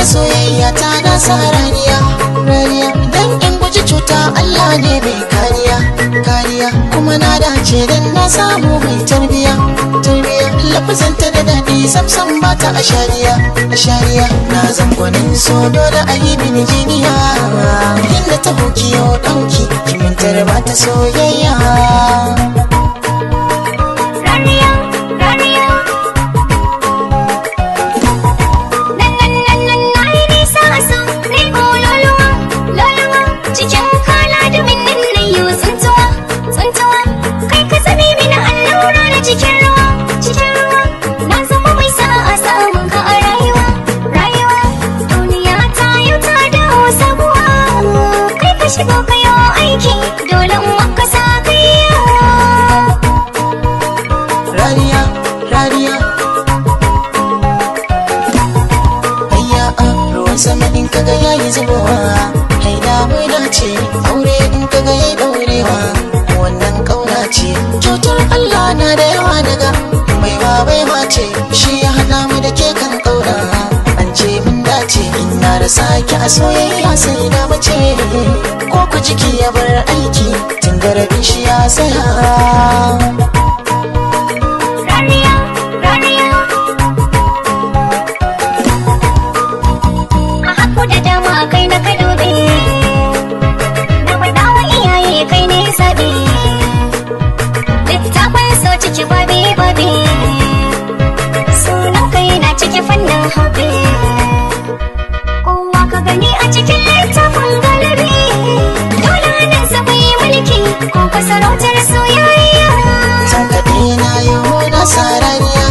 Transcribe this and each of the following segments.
da soyayya ta na sa rariya dan in guji cuta Allah ne mai kariya kuma na dace dan na samu mai tarbiya lafazanta da daɗi samsam ba ta a shariya na zangonin so dole a yi mini jiniya inda ta hoki yau ɗauki kimantar ba ta soyayya. Shigo kayo aiki dole maka sa kaiya rariya ayya ruwan sama in kaga yayi zubowa haida mai dace aure in kaga yayi daurewa wannan kauna ce cutar Allah na da yawa daga baiwa ce shi ya hada mu da ke kan kauna an ce mun dace ina da saki a soyayya sai da mace ko ku jiki ya bar aiki tun da rabin shi ya saya. A haku da dama kai na ka dube na faɗa wa iyaye kai ne zabe littafin so ciki babe sunan kai na ciki fannin hobe kowa ka gani a cikin littafin galibi dole nan sa bai mulki ko ka sarautar soyayya tankaɗe na yau na sarariya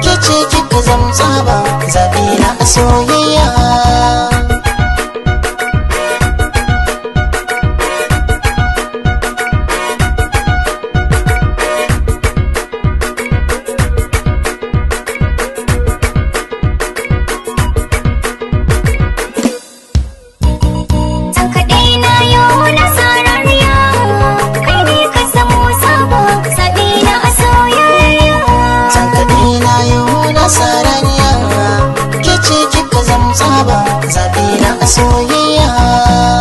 ke ce kika zamsa ba zaɓi na a soyayya. Sarariya ke ce kika zamsa ba zaɓi na a soyayya.